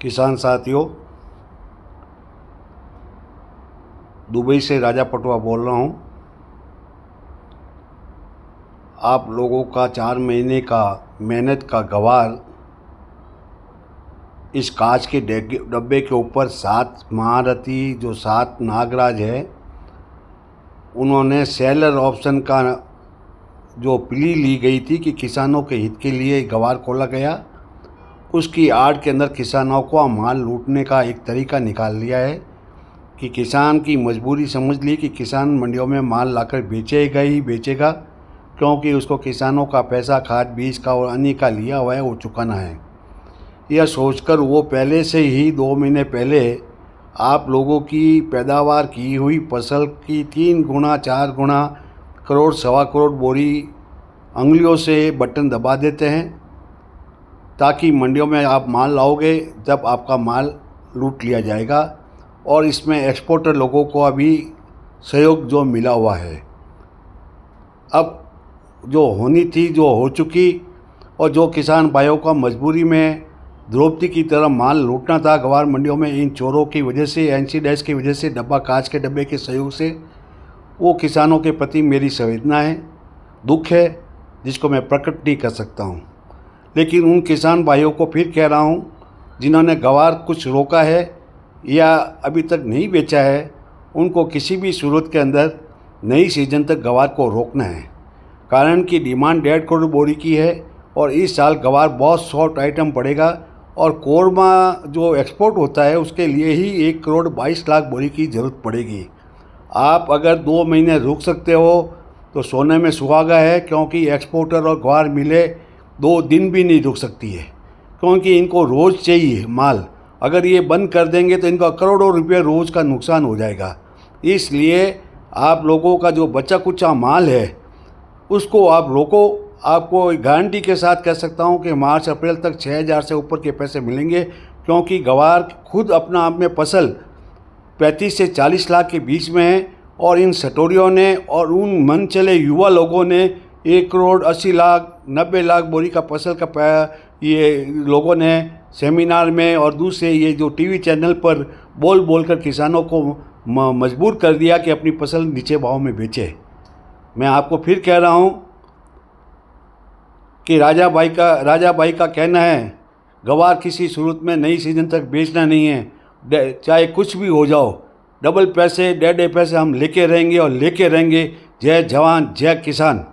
किसान साथियों, दुबई से राजा पटवा बोल रहा हूँ। आप लोगों का 4 महीने का मेहनत का गवार इस कांच के डब्बे के ऊपर 7 महारथी जो 7 नागराज है, उन्होंने सेलर ऑप्शन का जो प्ली ली गई थी कि किसानों के हित के लिए गवार खोला गया, उसकी आड़ के अंदर किसानों को माल लूटने का एक तरीका निकाल लिया है कि किसान की मजबूरी समझ ली कि किसान मंडियों में माल लाकर बेचेगा ही बेचेगा, क्योंकि उसको किसानों का पैसा खाद बीज का और अन्य का लिया हुआ है वो चुकाना है। यह सोचकर वो पहले से ही 2 महीने पहले आप लोगों की पैदावार की हुई फसल की 3 गुना 4 गुना करोड़ सवा करोड़ बोरी अंगुलियों से बटन दबा देते हैं, ताकि मंडियों में आप माल लाओगे जब आपका माल लूट लिया जाएगा। और इसमें एक्सपोर्टर लोगों को अभी सहयोग जो मिला हुआ है, अब जो होनी थी जो हो चुकी, और जो किसान भाइयों का मजबूरी में द्रौपदी की तरह माल लूटना था गवार मंडियों में, इन चोरों की वजह से, एनसी डैश की वजह से, कांच के डब्बे के सहयोग से, वो किसानों के प्रति मेरी संवेदना है, दुख है, जिसको मैं प्रकट नहीं कर सकता हूँ। लेकिन उन किसान भाइयों को फिर कह रहा हूँ जिन्होंने गवार कुछ रोका है या अभी तक नहीं बेचा है, उनको किसी भी सूरत के अंदर नई सीजन तक गवार को रोकना है। कारण कि डिमांड 1.5 करोड़ बोरी की है और इस साल गवार बहुत शॉर्ट आइटम पड़ेगा, और कोरमा जो एक्सपोर्ट होता है उसके लिए ही 1 करोड़ 22 लाख बोरी की ज़रूरत पड़ेगी। आप अगर 2 महीने रुक सकते हो तो सोने में सुहागा है, क्योंकि एक्सपोर्टर और गवार मिले 2 दिन भी नहीं रुक सकती है, क्योंकि इनको रोज़ चाहिए माल। अगर ये बंद कर देंगे तो इनका करोड़ों रुपये रोज़ का नुकसान हो जाएगा। इसलिए आप लोगों का जो बचा कुचा माल है उसको आप रोको। आपको गारंटी के साथ कह सकता हूँ कि मार्च अप्रैल तक 6,000 से ऊपर के पैसे मिलेंगे, क्योंकि गवार खुद अपना आप में फसल 35 से 40 लाख के बीच में है, और इन सटोरियों ने और उन मन चले युवा लोगों ने 1 करोड़ 80 लाख 90 लाख बोरी का फसल का ये लोगों ने सेमिनार में और दूसरे ये जो टीवी चैनल पर बोल कर किसानों को मजबूर कर दिया कि अपनी फसल नीचे भाव में बेचे। मैं आपको फिर कह रहा हूँ कि राजा भाई का कहना है गवार किसी सूरत में नई सीजन तक बेचना नहीं है, चाहे कुछ भी हो जाओ, डबल पैसे 1.5 पैसे हम लेके रहेंगे और लेके रहेंगे। जय जवान जय किसान।